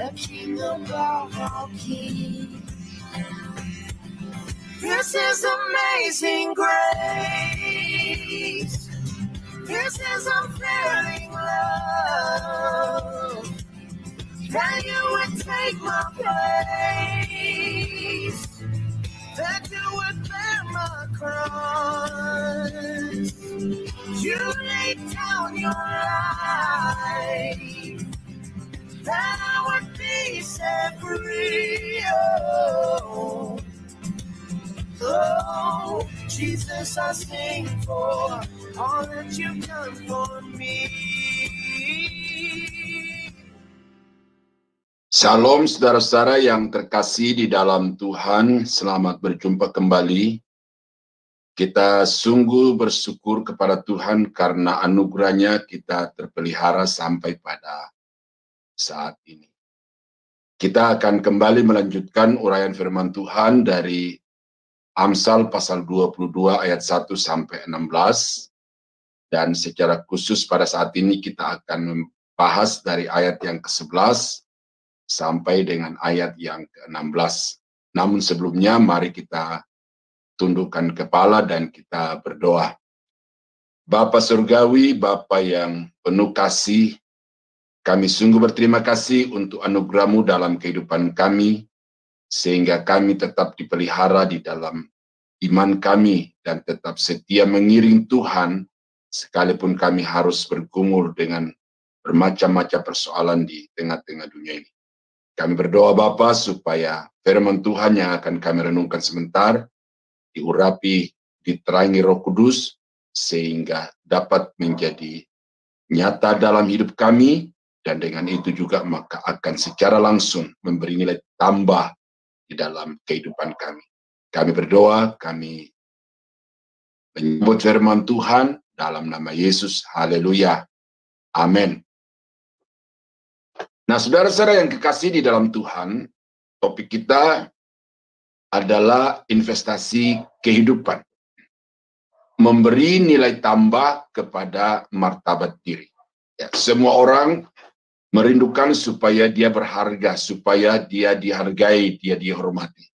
the King of all kings. This is amazing grace. This is unfailing love. That you would take my place. That you would bear my cross. You laid down your life. That I would be set free. Oh, oh, Jesus, I sing for all that you've done for me. Shalom saudara-saudara yang terkasih di dalam Tuhan, selamat berjumpa kembali. Kita sungguh bersyukur kepada Tuhan karena anugerahnya kita terpelihara sampai pada saat ini. Kita akan kembali melanjutkan uraian firman Tuhan dari Amsal pasal 22 ayat 1 sampai 16. Dan secara khusus pada saat ini kita akan membahas dari ayat yang ke-11 sampai dengan ayat yang ke-16. Namun sebelumnya mari kita tundukkan kepala dan kita berdoa. Bapa Surgawi, Bapa yang penuh kasih, kami sungguh berterima kasih untuk anugerah-Mu dalam kehidupan kami, sehingga kami tetap dipelihara di dalam iman kami dan tetap setia mengiring Tuhan, sekalipun kami harus bergumul dengan bermacam-macam persoalan di tengah-tengah dunia ini. Kami berdoa Bapa supaya firman Tuhan yang akan kami renungkan sebentar diurapi, diterangi Roh Kudus sehingga dapat menjadi nyata dalam hidup kami, dan dengan itu juga maka akan secara langsung memberi nilai tambah di dalam kehidupan kami. Kami berdoa, kami menyebut firman Tuhan dalam nama Yesus. Haleluya. Amin. Nah, saudara-saudara yang kekasih di dalam Tuhan, topik kita adalah investasi kehidupan. Memberi nilai tambah kepada martabat diri. Ya, semua orang merindukan supaya dia berharga, supaya dia dihargai, dia dihormati.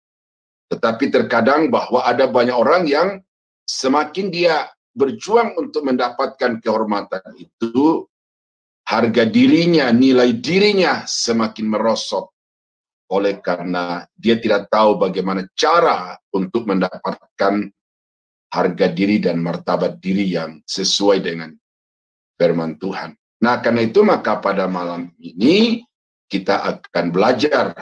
Tetapi terkadang bahwa ada banyak orang yang semakin dia berjuang untuk mendapatkan kehormatan itu, harga dirinya, nilai dirinya semakin merosot. Oleh karena dia tidak tahu bagaimana cara untuk mendapatkan harga diri dan martabat diri yang sesuai dengan firman Tuhan. Nah, karena itu maka pada malam ini kita akan belajar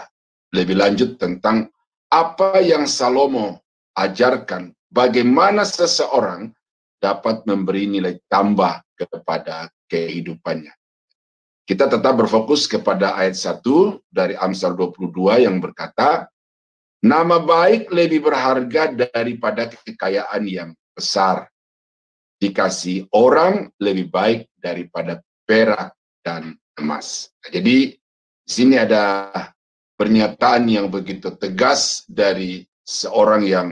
lebih lanjut tentang apa yang Salomo ajarkan, bagaimana seseorang dapat memberi nilai tambah kepada kehidupannya. Kita tetap berfokus kepada ayat 1 dari Amsal 22 yang berkata, nama baik lebih berharga daripada kekayaan yang besar. Dikasih orang lebih baik daripada perak dan emas. Jadi di sini ada pernyataan yang begitu tegas dari seorang yang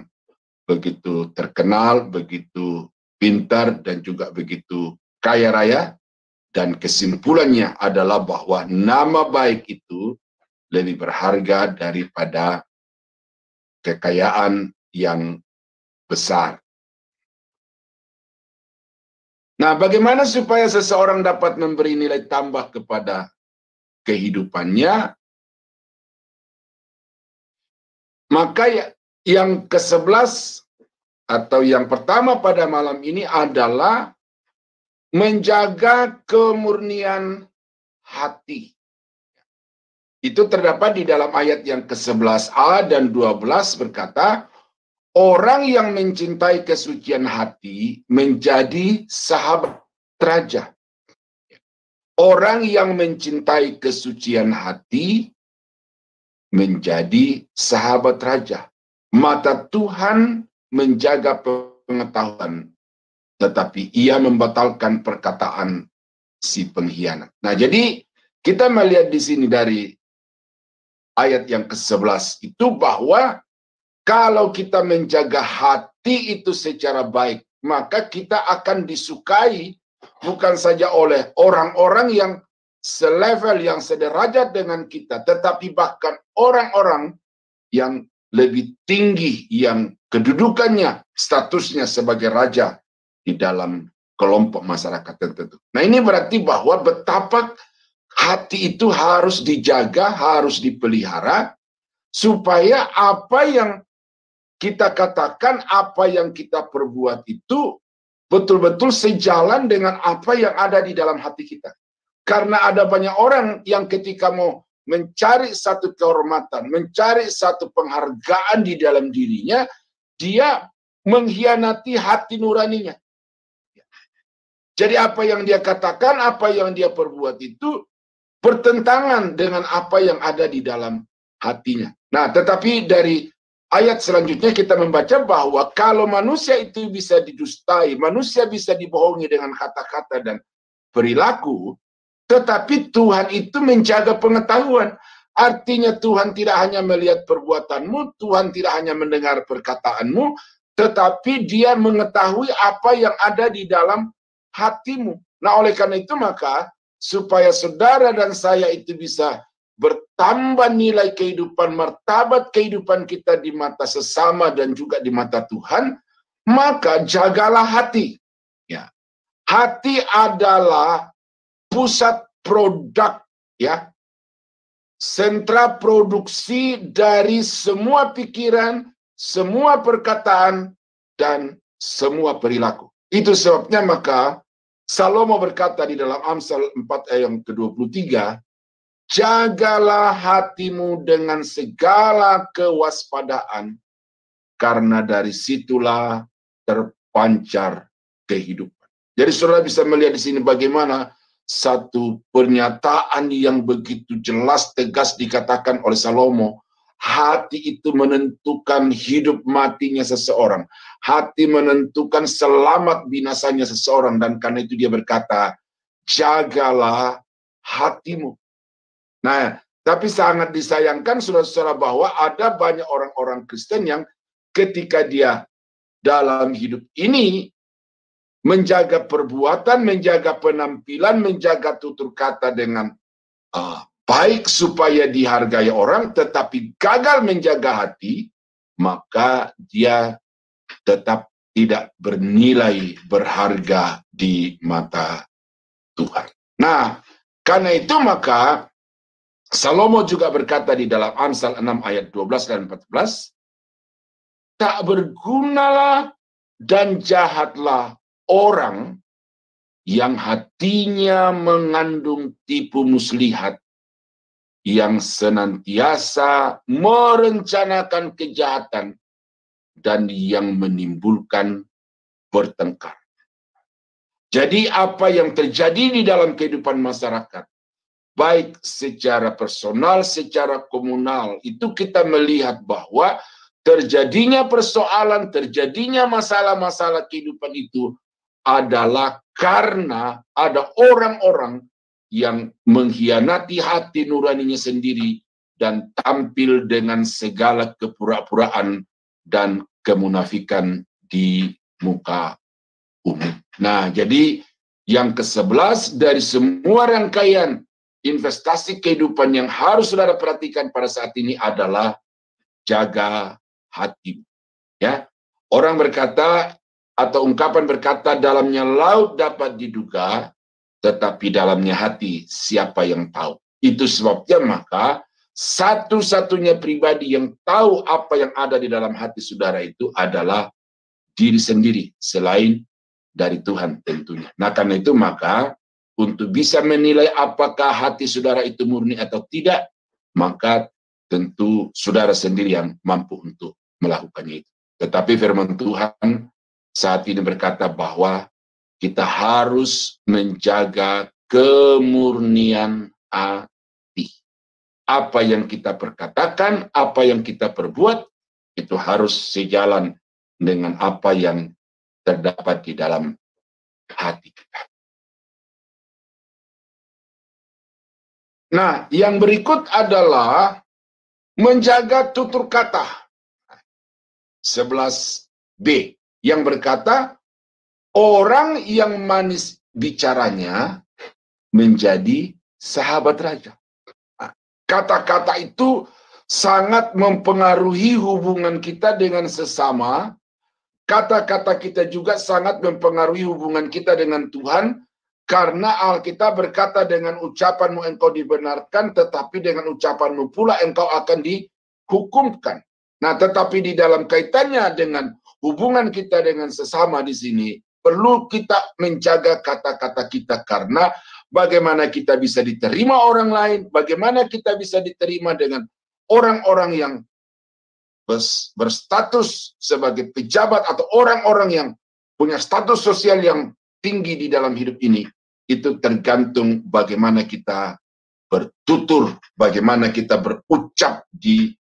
begitu terkenal, begitu pintar, dan juga begitu kaya raya. Dan kesimpulannya adalah bahwa nama baik itu lebih berharga daripada kekayaan yang besar. Nah, bagaimana supaya seseorang dapat memberi nilai tambah kepada kehidupannya? Maka yang ke-11 atau yang pertama pada malam ini adalah menjaga kemurnian hati. Itu terdapat di dalam ayat yang ke-11a dan 12 berkata, orang yang mencintai kesucian hati menjadi sahabat raja. Orang yang mencintai kesucian hati menjadi sahabat raja. Mata Tuhan menjaga pengetahuan, tetapi ia membatalkan perkataan si pengkhianat. Nah, jadi kita melihat di sini dari ayat yang ke-11 itu bahwa kalau kita menjaga hati itu secara baik, maka kita akan disukai bukan saja oleh orang-orang yang selevel, yang sederajat dengan kita, tetapi bahkan orang-orang yang lebih tinggi, yang kedudukannya, statusnya sebagai raja di dalam kelompok masyarakat tertentu. Nah, ini berarti bahwa betapa hati itu harus dijaga, harus dipelihara, supaya apa yang kita katakan, apa yang kita perbuat itu betul-betul sejalan dengan apa yang ada di dalam hati kita. Karena ada banyak orang yang ketika mau mencari satu kehormatan, mencari satu penghargaan di dalam dirinya, dia mengkhianati hati nuraninya. Jadi apa yang dia katakan, apa yang dia perbuat itu bertentangan dengan apa yang ada di dalam hatinya. Nah, tetapi dari ayat selanjutnya kita membaca bahwa kalau manusia itu bisa didustai, manusia bisa dibohongi dengan kata-kata dan perilaku, tetapi Tuhan itu menjaga pengetahuan. Artinya Tuhan tidak hanya melihat perbuatanmu, Tuhan tidak hanya mendengar perkataanmu, tetapi dia mengetahui apa yang ada di dalam hatimu. Nah, oleh karena itu maka supaya saudara dan saya itu bisa bertambah nilai kehidupan, martabat kehidupan kita di mata sesama dan juga di mata Tuhan, maka jagalah hati. Ya. Hati adalah pusat produk, ya, sentra produksi dari semua pikiran, semua perkataan, dan semua perilaku. Itu sebabnya maka Salomo berkata di dalam Amsal 4 ayat yang ke-23, jagalah hatimu dengan segala kewaspadaan, karena dari situlah terpancar kehidupan. Jadi saudara bisa melihat di sini bagaimana satu pernyataan yang begitu jelas, tegas dikatakan oleh Salomo. Hati itu menentukan hidup matinya seseorang. Hati menentukan selamat binasanya seseorang. Dan karena itu dia berkata, jagalah hatimu. Nah, tapi sangat disayangkan saudara-saudara bahwa ada banyak orang-orang Kristen yang ketika dia dalam hidup ini menjaga perbuatan, menjaga penampilan, menjaga tutur kata dengan baik supaya dihargai orang, tetapi gagal menjaga hati, maka dia tetap tidak bernilai berharga di mata Tuhan. Nah, karena itu maka Salomo juga berkata di dalam Amsal 6 ayat 12 dan 14, tak bergunalah dan jahatlah orang yang hatinya mengandung tipu muslihat, yang senantiasa merencanakan kejahatan dan yang menimbulkan bertengkar. Jadi apa yang terjadi di dalam kehidupan masyarakat, baik secara personal, secara komunal, itu kita melihat bahwa terjadinya persoalan, terjadinya masalah-masalah kehidupan itu adalah karena ada orang-orang yang mengkhianati hati nuraninya sendiri dan tampil dengan segala kepura-puraan dan kemunafikan di muka umum. Nah, jadi yang ke-11 dari semua rangkaian investasi kehidupan yang harus saudara perhatikan pada saat ini adalah jaga hati. Ya, orang berkata atau ungkapan berkata, dalamnya laut dapat diduga, tetapi dalamnya hati siapa yang tahu. Itu sebabnya maka satu-satunya pribadi yang tahu apa yang ada di dalam hati saudara itu adalah diri sendiri, selain dari Tuhan tentunya. Nah, karena itu maka untuk bisa menilai apakah hati saudara itu murni atau tidak, maka tentu saudara sendiri yang mampu untuk melakukannya itu. Tetapi firman Tuhan saat ini berkata bahwa kita harus menjaga kemurnian hati. Apa yang kita perkatakan, apa yang kita perbuat, itu harus sejalan dengan apa yang terdapat di dalam hati kita. Nah, yang berikut adalah menjaga tutur kata. 11b yang berkata, orang yang manis bicaranya menjadi sahabat raja. Kata-kata itu sangat mempengaruhi hubungan kita dengan sesama. Kata-kata kita juga sangat mempengaruhi hubungan kita dengan Tuhan. Karena Alkitab berkata, dengan ucapanmu engkau dibenarkan, tetapi dengan ucapanmu pula engkau akan dihukumkan. Nah, tetapi di dalam kaitannya dengan hubungan kita dengan sesama di sini, perlu kita menjaga kata-kata kita, karena bagaimana kita bisa diterima orang lain, bagaimana kita bisa diterima dengan orang-orang yang berstatus sebagai pejabat atau orang-orang yang punya status sosial yang tinggi di dalam hidup ini. Itu tergantung bagaimana kita bertutur, bagaimana kita berucap di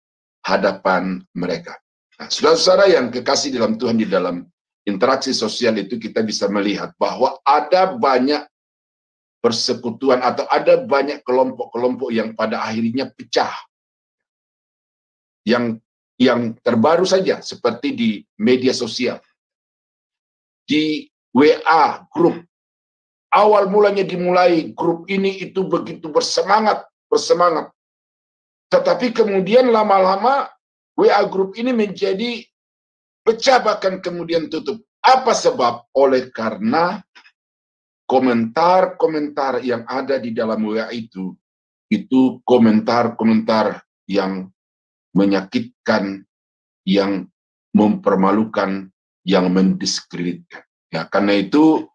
hadapan mereka. Nah, saudara-saudara yang kekasih dalam Tuhan, di dalam interaksi sosial itu kita bisa melihat bahwa ada banyak persekutuan atau ada banyak kelompok-kelompok yang pada akhirnya pecah. Yang terbaru saja seperti di media sosial, di WA grup. Awal mulanya dimulai grup ini itu begitu bersemangat. Tetapi kemudian lama-lama WA grup ini menjadi pecah, bahkan kemudian tutup. Apa sebab? Oleh karena komentar-komentar yang ada di dalam WA itu komentar-komentar yang menyakitkan, yang mempermalukan, yang mendiskreditkan. Ya, karena itu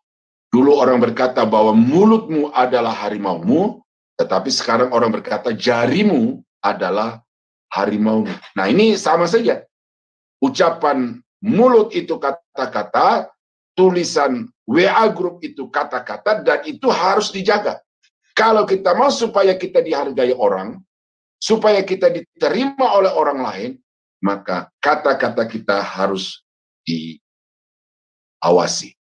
dulu orang berkata bahwa mulutmu adalah harimaumu, tetapi sekarang orang berkata jarimu adalah harimaumu. Nah, ini sama saja. Ucapan mulut itu kata-kata, tulisan WA grup itu kata-kata, dan itu harus dijaga. Kalau kita mau supaya kita dihargai orang, supaya kita diterima oleh orang lain, maka kata-kata kita harus diawasi.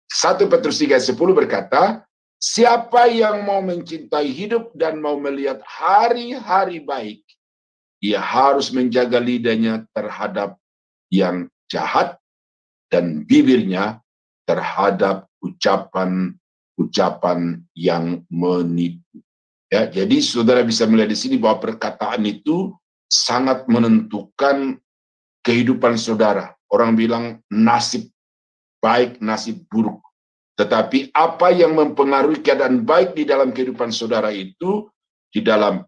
1 Petrus 3:10 berkata, siapa yang mau mencintai hidup dan mau melihat hari-hari baik, ia harus menjaga lidahnya terhadap yang jahat dan bibirnya terhadap ucapan-ucapan yang menipu. Ya, jadi saudara bisa melihat di sini bahwa perkataan itu sangat menentukan kehidupan saudara. Orang bilang nasib baik, nasib buruk. Tetapi apa yang mempengaruhi keadaan baik di dalam kehidupan saudara itu, di dalam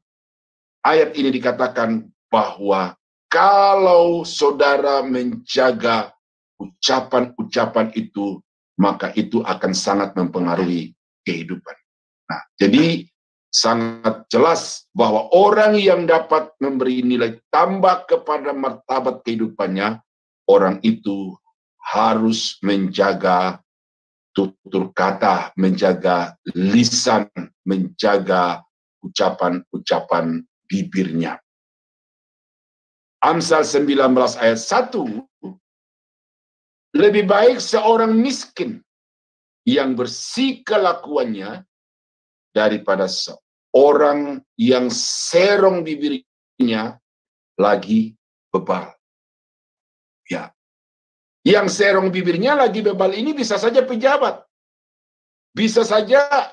ayat ini dikatakan bahwa kalau saudara menjaga ucapan-ucapan itu, maka itu akan sangat mempengaruhi kehidupan. Nah, jadi sangat jelas bahwa orang yang dapat memberi nilai tambah kepada martabat kehidupannya, orang itu harus menjaga tutur kata, menjaga lisan, menjaga ucapan-ucapan bibirnya. Amsal 19 ayat 1, lebih baik seorang miskin yang bersih kelakuannya daripada seorang yang serong bibirnya lagi bebal. Ya. Yang serong bibirnya lagi bebal ini bisa saja pejabat. Bisa saja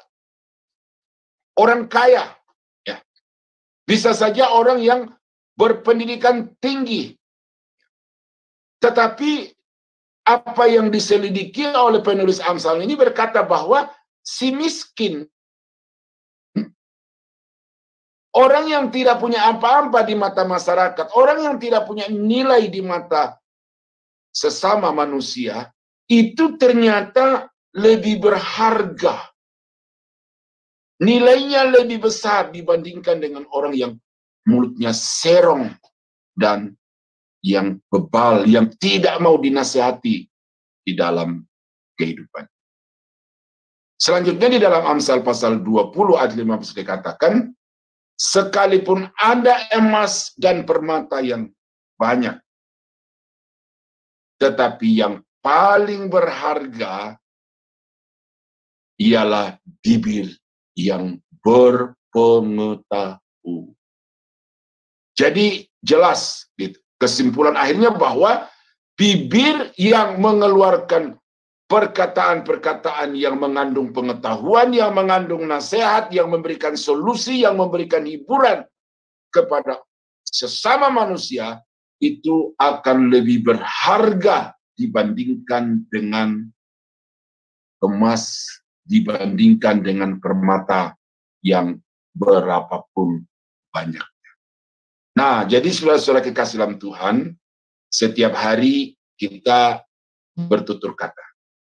orang kaya. Ya. Bisa saja orang yang berpendidikan tinggi. Tetapi apa yang diselidiki oleh penulis Amsal ini berkata bahwa si miskin, orang yang tidak punya apa-apa di mata masyarakat, orang yang tidak punya nilai di mata sesama manusia, itu ternyata lebih berharga. Nilainya lebih besar dibandingkan dengan orang yang mulutnya serong dan yang bebal, yang tidak mau dinasihati di dalam kehidupan. Selanjutnya di dalam Amsal pasal 20 ayat 15 dikatakan, sekalipun ada emas dan permata yang banyak, tetapi yang paling berharga ialah bibir yang berpengetahuan. Jadi jelas gitu. Kesimpulan akhirnya bahwa bibir yang mengeluarkan perkataan-perkataan yang mengandung pengetahuan, yang mengandung nasihat, yang memberikan solusi, yang memberikan hiburan kepada sesama manusia, itu akan lebih berharga dibandingkan dengan emas, dibandingkan dengan permata yang berapapun banyak. Nah, jadi saudara-saudara kekasih dalam Tuhan, setiap hari kita bertutur kata.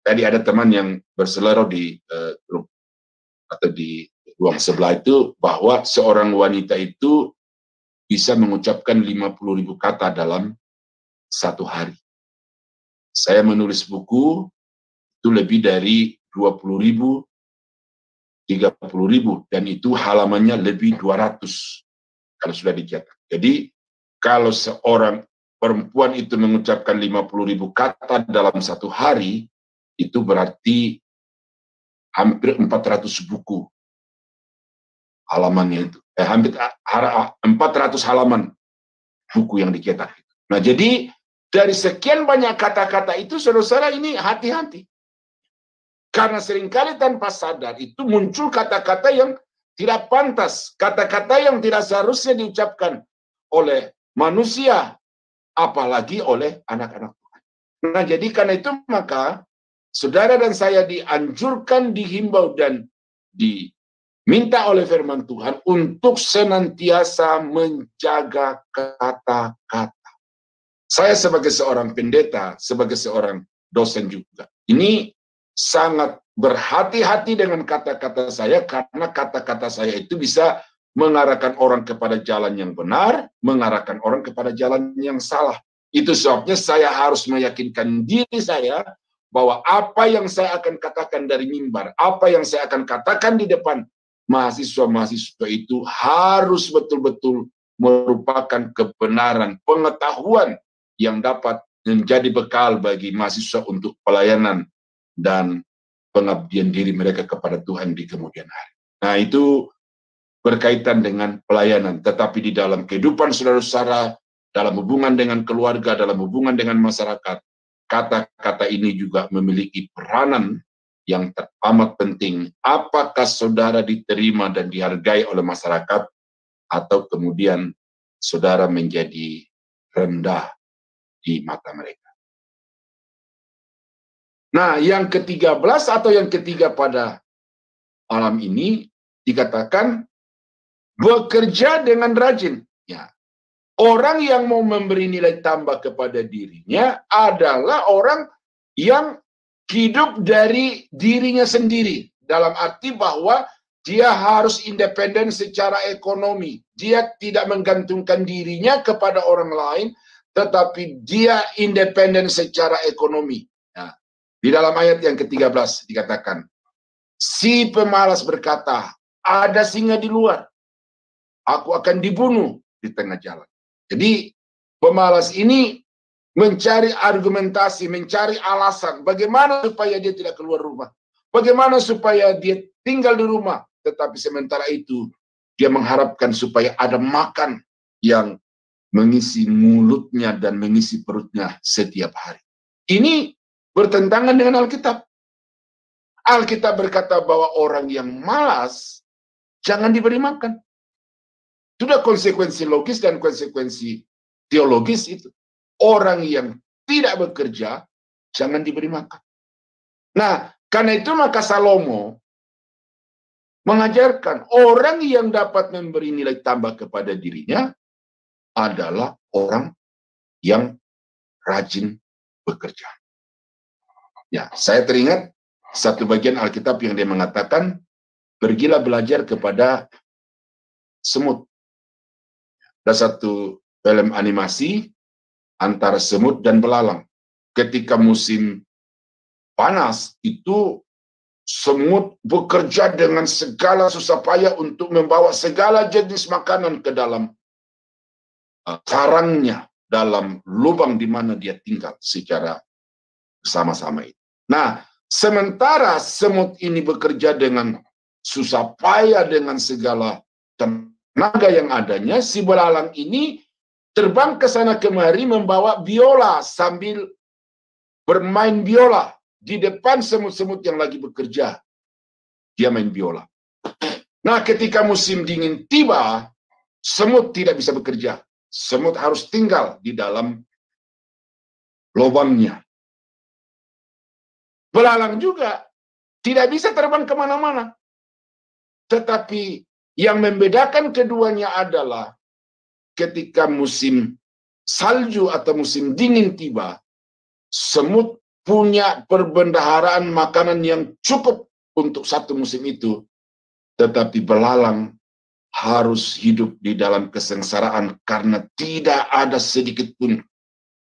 Tadi ada teman yang berselero di grup atau di ruang sebelah itu, bahwa seorang wanita itu bisa mengucapkan 50.000 kata dalam satu hari. Saya menulis buku itu lebih dari 20.000, 30.000, dan itu halamannya lebih 200 kalau sudah dicetak. Jadi kalau seorang perempuan itu mengucapkan 50.000 kata dalam satu hari, itu berarti hampir 400 buku halamannya itu. Hampir 400 halaman buku yang dicetak. Nah, jadi dari sekian banyak kata-kata itu, saudara-saudara, ini hati-hati. Karena seringkali tanpa sadar itu muncul kata-kata yang tidak pantas, kata-kata yang tidak seharusnya diucapkan oleh manusia, apalagi oleh anak-anak Tuhan. Nah, jadi karena itu maka saudara dan saya dianjurkan, dihimbau, dan diminta oleh firman Tuhan untuk senantiasa menjaga kata-kata. Saya sebagai seorang pendeta, sebagai seorang dosen juga, ini sangat berhati-hati dengan kata-kata saya, karena kata-kata saya itu bisa mengarahkan orang kepada jalan yang benar, mengarahkan orang kepada jalan yang salah. Itu sebabnya saya harus meyakinkan diri saya bahwa apa yang saya akan katakan dari mimbar, apa yang saya akan katakan di depan mahasiswa-mahasiswa itu harus betul-betul merupakan kebenaran, pengetahuan yang dapat menjadi bekal bagi mahasiswa untuk pelayanan dan pengabdian diri mereka kepada Tuhan di kemudian hari. Nah, itu berkaitan dengan pelayanan. Tetapi di dalam kehidupan saudara-saudara, dalam hubungan dengan keluarga, dalam hubungan dengan masyarakat, kata-kata ini juga memiliki peranan yang teramat penting. Apakah saudara diterima dan dihargai oleh masyarakat, atau kemudian saudara menjadi rendah di mata mereka. Nah, yang ke-13 atau yang ketiga pada malam ini dikatakan bekerja dengan rajin. Ya. Orang yang mau memberi nilai tambah kepada dirinya adalah orang yang hidup dari dirinya sendiri. Dalam arti bahwa dia harus independen secara ekonomi. Dia tidak menggantungkan dirinya kepada orang lain, tetapi dia independen secara ekonomi. Nah, di dalam ayat yang ke-13 dikatakan, si pemalas berkata, ada singa di luar, aku akan dibunuh di tengah jalan. Jadi pemalas ini mencari argumentasi, mencari alasan bagaimana supaya dia tidak keluar rumah, bagaimana supaya dia tinggal di rumah, tetapi sementara itu dia mengharapkan supaya ada makan yang mengisi mulutnya dan mengisi perutnya setiap hari. Ini bertentangan dengan Alkitab. Alkitab berkata bahwa orang yang malas jangan diberi makan. Sudah konsekuensi logis dan konsekuensi teologis itu. Orang yang tidak bekerja jangan diberi makan. Nah, karena itu maka Salomo mengajarkan orang yang dapat memberi nilai tambah kepada dirinya adalah orang yang rajin bekerja. Ya, saya teringat satu bagian Alkitab yang dia mengatakan, pergilah belajar kepada semut. Ada satu film animasi antara semut dan belalang. Ketika musim panas, itu semut bekerja dengan segala susah payah untuk membawa segala jenis makanan ke dalam sarangnya, dalam lubang di mana dia tinggal secara bersama-sama itu. Nah, sementara semut ini bekerja dengan susah payah dengan segala tenaga yang adanya, si belalang ini terbang ke sana kemari membawa biola sambil bermain biola di depan semut-semut yang lagi bekerja, dia main biola. Nah, ketika musim dingin tiba, semut tidak bisa bekerja. Semut harus tinggal di dalam lubangnya. Belalang juga tidak bisa terbang kemana-mana. Tetapi yang membedakan keduanya adalah ketika musim salju atau musim dingin tiba, semut punya perbendaharaan makanan yang cukup untuk satu musim itu. Tetapi belalang harus hidup di dalam kesengsaraan karena tidak ada sedikit pun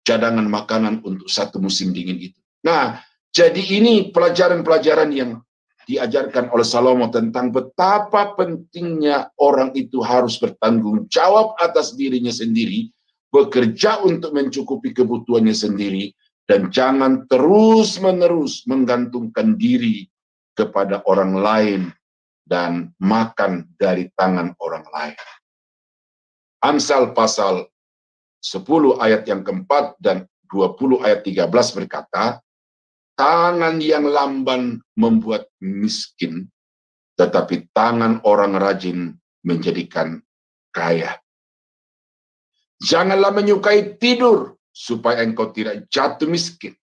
cadangan makanan untuk satu musim dingin itu. Nah, jadi ini pelajaran-pelajaran yang diajarkan oleh Salomo tentang betapa pentingnya orang itu harus bertanggung jawab atas dirinya sendiri, bekerja untuk mencukupi kebutuhannya sendiri, dan jangan terus-menerus menggantungkan diri kepada orang lain dan makan dari tangan orang lain. Amsal pasal 10 ayat yang keempat dan 20 ayat 13 berkata, tangan yang lamban membuat miskin, tetapi tangan orang rajin menjadikan kaya. Janganlah menyukai tidur, supaya engkau tidak jatuh miskin.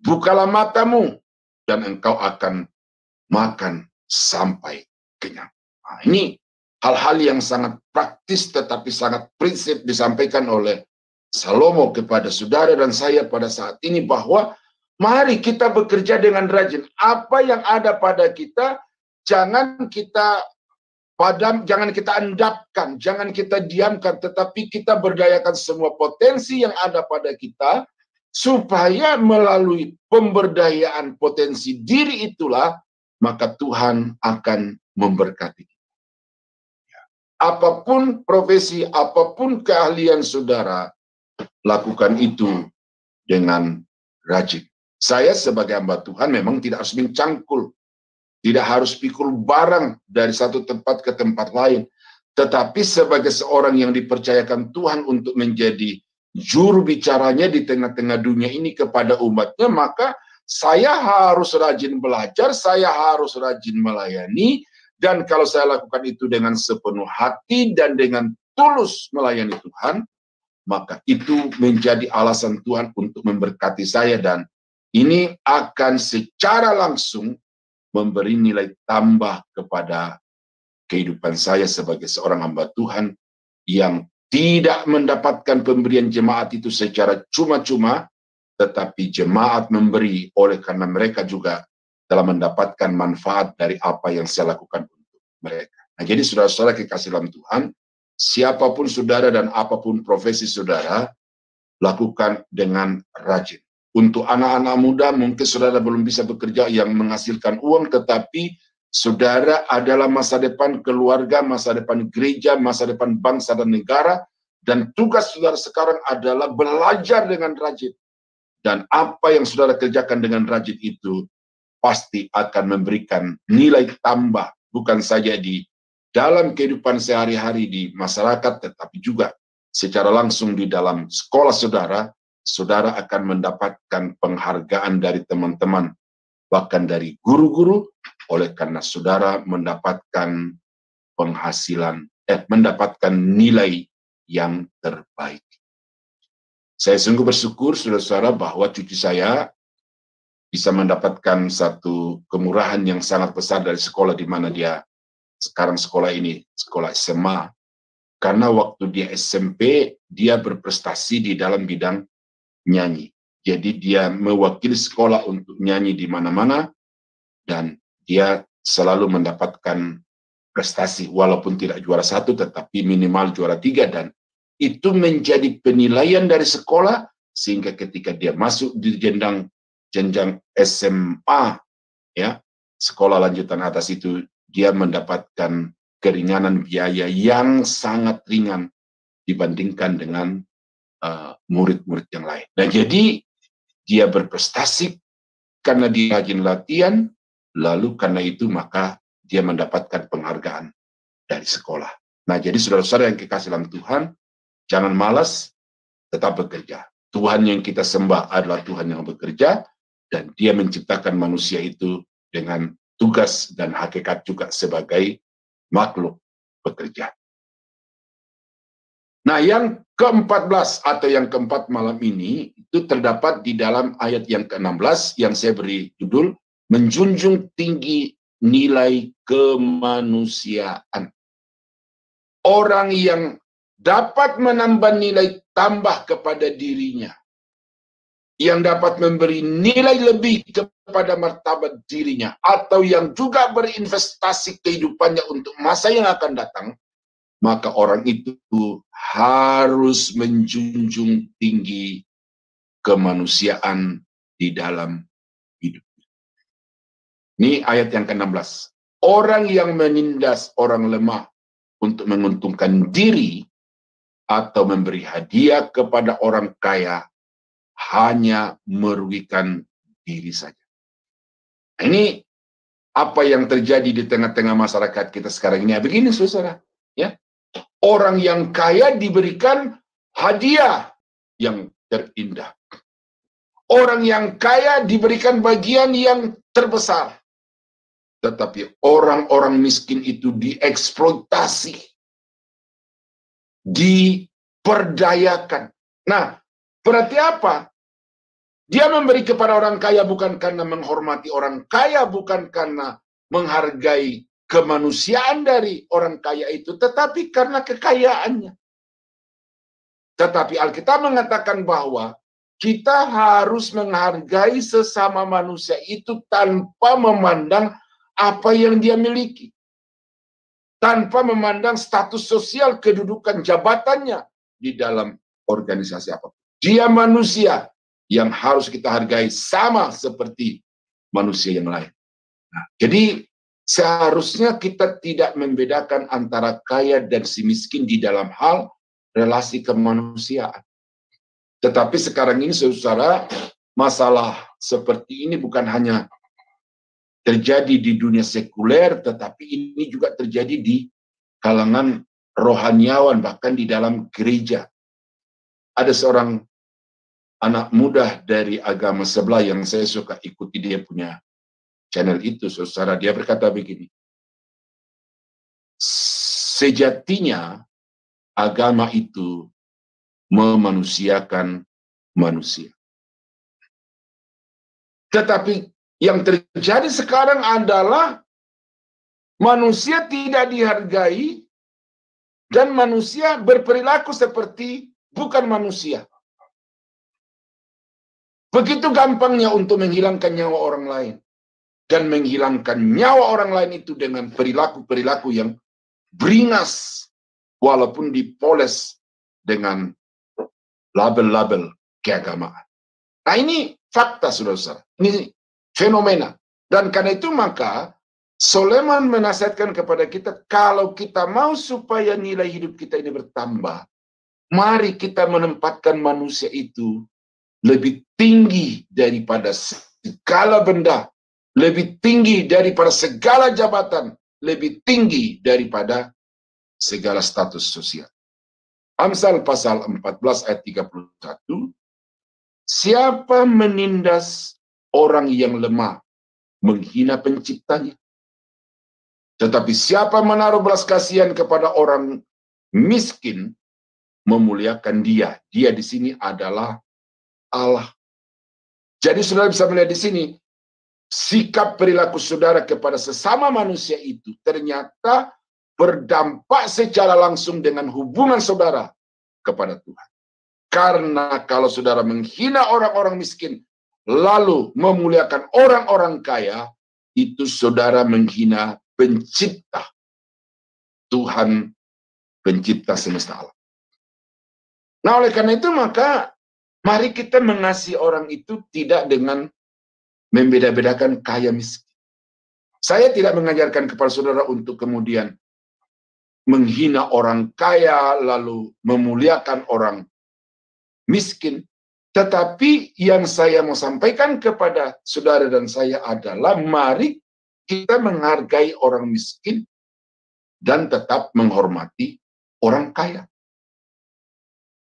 Bukalah matamu, dan engkau akan makan sampai kenyang. Nah, ini hal-hal yang sangat praktis tetapi sangat prinsip disampaikan oleh Salomo kepada saudara dan saya pada saat ini, bahwa mari kita bekerja dengan rajin. Apa yang ada pada kita, jangan kita padam, jangan kita endapkan, jangan kita diamkan, tetapi kita berdayakan semua potensi yang ada pada kita, supaya melalui pemberdayaan potensi diri itulah, maka Tuhan akan memberkati kita. Apapun profesi, apapun keahlian saudara, lakukan itu dengan rajin. Saya sebagai hamba Tuhan memang tidak harus mencangkul, tidak harus pikul barang dari satu tempat ke tempat lain. Tetapi sebagai seorang yang dipercayakan Tuhan untuk menjadi juru bicaranya di tengah-tengah dunia ini kepada umatnya, maka saya harus rajin belajar, saya harus rajin melayani, dan kalau saya lakukan itu dengan sepenuh hati dan dengan tulus melayani Tuhan, maka itu menjadi alasan Tuhan untuk memberkati saya, dan ini akan secara langsung memberi nilai tambah kepada kehidupan saya sebagai seorang hamba Tuhan yang tidak mendapatkan pemberian jemaat itu secara cuma-cuma, tetapi jemaat memberi oleh karena mereka juga telah mendapatkan manfaat dari apa yang saya lakukan untuk mereka. Nah, jadi saudara-saudara kekasih dalam Tuhan, siapapun saudara dan apapun profesi saudara, lakukan dengan rajin. Untuk anak-anak muda, mungkin saudara belum bisa bekerja yang menghasilkan uang, tetapi saudara adalah masa depan keluarga, masa depan gereja, masa depan bangsa dan negara, dan tugas saudara sekarang adalah belajar dengan rajin. Dan apa yang saudara kerjakan dengan rajin itu pasti akan memberikan nilai tambah, bukan saja di dalam kehidupan sehari-hari di masyarakat, tetapi juga secara langsung di dalam sekolah saudara. Saudara akan mendapatkan penghargaan dari teman-teman, bahkan dari guru-guru, oleh karena saudara mendapatkan penghasilan, mendapatkan nilai yang terbaik. Saya sungguh bersyukur, saudara-saudara, bahwa cucu saya bisa mendapatkan satu kemurahan yang sangat besar dari sekolah di mana dia sekarang sekolah ini, sekolah SMA. Karena waktu dia SMP, dia berprestasi di dalam bidang nyanyi. Jadi dia mewakili sekolah untuk nyanyi di mana-mana, dan dia selalu mendapatkan prestasi, walaupun tidak juara 1, tetapi minimal juara 3, dan itu menjadi penilaian dari sekolah, sehingga ketika dia masuk di jenjang SMA, ya, sekolah lanjutan atas itu, dia mendapatkan keringanan biaya yang sangat ringan dibandingkan dengan murid-murid yang lain. Nah, jadi dia berprestasi karena dia rajin latihan, lalu karena itu maka dia mendapatkan penghargaan dari sekolah. Nah, jadi saudara-saudara yang kekasih dalam Tuhan, jangan malas, tetap bekerja. Tuhan yang kita sembah adalah Tuhan yang bekerja, Dan dia menciptakan manusia itu dengan tugas dan hakikat juga sebagai makhluk pekerja. Nah, yang ke-14 atau yang keempat malam ini itu terdapat di dalam ayat yang ke-16 yang saya beri judul menjunjung tinggi nilai kemanusiaan. Orang yang dapat menambah nilai tambah kepada dirinya, yang dapat memberi nilai lebih kepada martabat dirinya, atau yang juga berinvestasi kehidupannya untuk masa yang akan datang, maka orang itu harus menjunjung tinggi kemanusiaan di dalam hidup. Ini ayat yang ke-16. Orang yang menindas orang lemah untuk menguntungkan diri atau memberi hadiah kepada orang kaya hanya merugikan diri saja. Nah, ini apa yang terjadi di tengah-tengah masyarakat kita sekarang ini. Begini, saudara, ya. Orang yang kaya diberikan hadiah yang terindah. Orang yang kaya diberikan bagian yang terbesar. Tetapi orang-orang miskin itu dieksploitasi, diperdayakan. Nah, berarti apa? Dia memberi kepada orang kaya bukan karena menghormati orang kaya, bukan karena menghargai kemanusiaan dari orang kaya itu, tetapi karena kekayaannya. Tetapi Alkitab mengatakan bahwa kita harus menghargai sesama manusia itu tanpa memandang apa yang dia miliki. Tanpa memandang status sosial, kedudukan, jabatannya di dalam organisasi apapun. Dia manusia yang harus kita hargai sama seperti manusia yang lain. Nah, jadi seharusnya kita tidak membedakan antara kaya dan si miskin di dalam hal relasi kemanusiaan. Tetapi sekarang ini, saudara, masalah seperti ini bukan hanya terjadi di dunia sekuler, tetapi ini juga terjadi di kalangan rohaniawan, bahkan di dalam gereja. Ada seorang anak muda dari agama sebelah yang saya suka ikuti, dia punya channel itu, saudara. Dia berkata begini, sejatinya agama itu memanusiakan manusia. Tetapi yang terjadi sekarang adalah manusia tidak dihargai dan manusia berperilaku seperti bukan manusia. Begitu gampangnya untuk menghilangkan nyawa orang lain. Dan menghilangkan nyawa orang lain itu dengan perilaku-perilaku yang beringas. Walaupun dipoles dengan label-label keagamaan. Nah, ini fakta, saudara-saudara. Ini fenomena. Dan karena itu maka Soleman menasihatkan kepada kita, kalau kita mau supaya nilai hidup kita ini bertambah, mari kita menempatkan manusia itu lebih tinggi daripada segala benda, lebih tinggi daripada segala jabatan, lebih tinggi daripada segala status sosial. Amsal pasal 14 ayat 31, siapa menindas orang yang lemah, menghina penciptanya. Tetapi siapa menaruh belas kasihan kepada orang miskin, memuliakan dia. Dia di sini adalah Allah. Jadi saudara bisa melihat di sini, sikap perilaku saudara kepada sesama manusia itu ternyata berdampak secara langsung dengan hubungan saudara kepada Tuhan. Karena kalau saudara menghina orang-orang miskin, lalu memuliakan orang-orang kaya, itu saudara menghina pencipta, Tuhan pencipta semesta alam. Nah, oleh karena itu maka mari kita mengasihi orang itu tidak dengan membeda-bedakan kaya miskin. Saya tidak mengajarkan kepada saudara untuk kemudian menghina orang kaya lalu memuliakan orang miskin. Tetapi yang saya mau sampaikan kepada saudara dan saya adalah mari kita menghargai orang miskin dan tetap menghormati orang kaya.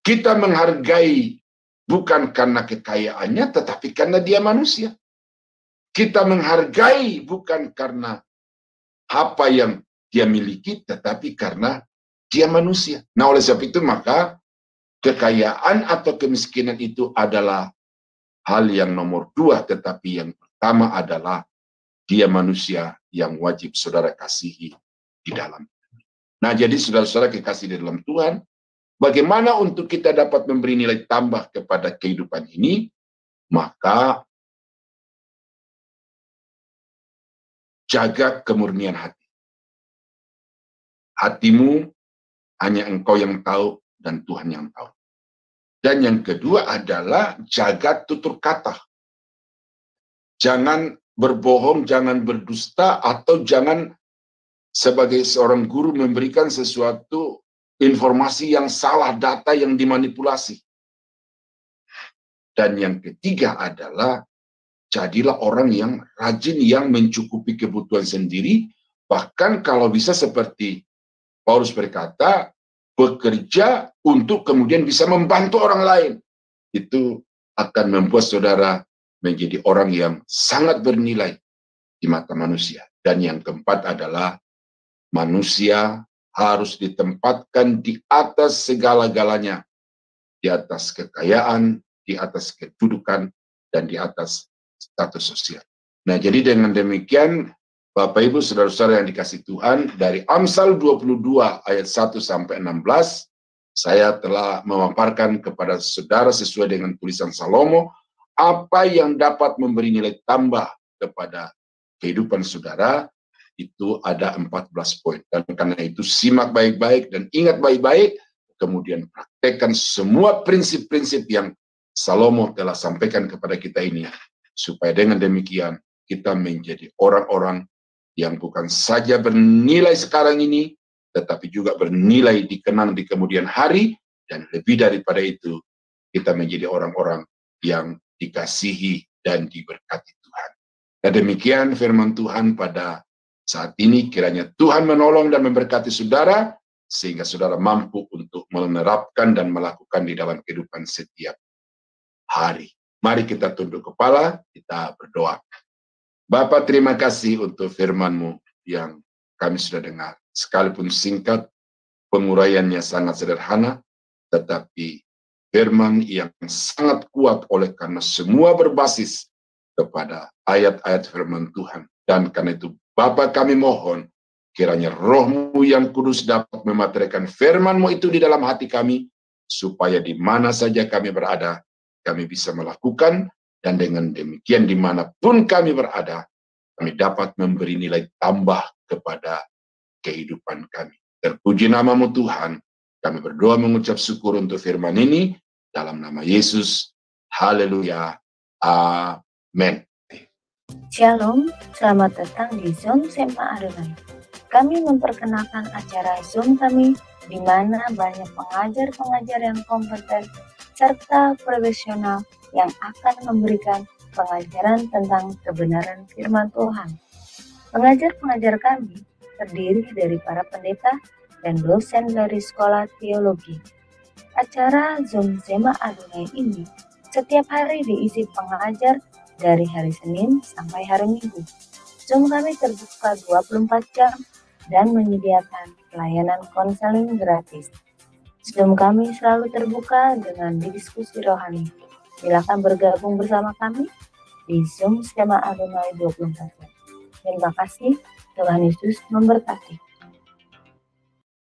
Kita menghargai bukan karena kekayaannya, tetapi karena dia manusia. Kita menghargai bukan karena apa yang dia miliki, tetapi karena dia manusia. Nah, oleh sebab itu maka kekayaan atau kemiskinan itu adalah hal yang nomor dua, tetapi yang pertama adalah dia manusia yang wajib saudara kasihi di dalam. Nah, jadi saudara-saudara kekasih di dalam Tuhan, bagaimana untuk kita dapat memberi nilai tambah kepada kehidupan ini? Maka jaga kemurnian hati. Hatimu hanya engkau yang tahu dan Tuhan yang tahu. Dan yang kedua adalah jaga tutur kata. Jangan berbohong, jangan berdusta, atau jangan sebagai seorang guru memberikan sesuatu informasi yang salah, data yang dimanipulasi. Dan yang ketiga adalah jadilah orang yang rajin, yang mencukupi kebutuhan sendiri, bahkan kalau bisa seperti Paulus berkata, bekerja untuk kemudian bisa membantu orang lain. Itu akan membuat saudara menjadi orang yang sangat bernilai di mata manusia. Dan yang keempat adalah manusia harus ditempatkan di atas segala-galanya. Di atas kekayaan, di atas kedudukan, dan di atas status sosial. Nah, jadi dengan demikian, Bapak Ibu saudara-saudara yang dikasih Tuhan, dari Amsal 22 ayat 1 sampai 16, saya telah memaparkan kepada saudara sesuai dengan tulisan Salomo, apa yang dapat memberi nilai tambah kepada kehidupan saudara, itu ada 14 poin. Dan karena itu simak baik-baik dan ingat baik-baik, kemudian praktekkan semua prinsip-prinsip yang Salomo telah sampaikan kepada kita ini, supaya dengan demikian kita menjadi orang-orang yang bukan saja bernilai sekarang ini, tetapi juga bernilai dikenang di kemudian hari, dan lebih daripada itu, kita menjadi orang-orang yang dikasihi dan diberkati Tuhan. Dan demikian firman Tuhan pada saat ini, kiranya Tuhan menolong dan memberkati saudara, sehingga saudara mampu untuk menerapkan dan melakukan di dalam kehidupan setiap hari. Mari kita tunduk kepala, kita berdoa. Bapa, terima kasih untuk firman-Mu yang kami sudah dengar. Sekalipun singkat, penguraiannya sangat sederhana, tetapi firman yang sangat kuat oleh karena semua berbasis kepada ayat-ayat firman Tuhan. Dan karena itu, Bapa, kami mohon, kiranya Roh-Mu yang kudus dapat mematerikan firman-Mu itu di dalam hati kami, supaya di mana saja kami berada, kami bisa melakukan. Dan dengan demikian dimanapun kami berada, kami dapat memberi nilai tambah kepada kehidupan kami. Terpuji nama-Mu Tuhan, kami berdoa mengucap syukur untuk firman ini, dalam nama Yesus, haleluya, amin. Shalom, selamat datang di Zoom Sema Adonai. Kami memperkenalkan acara Zoom kami, di mana banyak pengajar-pengajar yang kompeten, serta profesional yang akan memberikan pengajaran tentang kebenaran firman Tuhan. Pengajar-pengajar kami terdiri dari para pendeta dan dosen dari sekolah teologi. Acara Zoom Sema Adonai ini setiap hari diisi pengajar dari hari Senin sampai hari Minggu. Zoom kami terbuka 24 jam dan menyediakan pelayanan konseling gratis. Zoom kami selalu terbuka dengan diskusi rohani. Silakan bergabung bersama kami di Zoom Sema Adonai 24 jam. Terima kasih, Tuhan Yesus memberkati.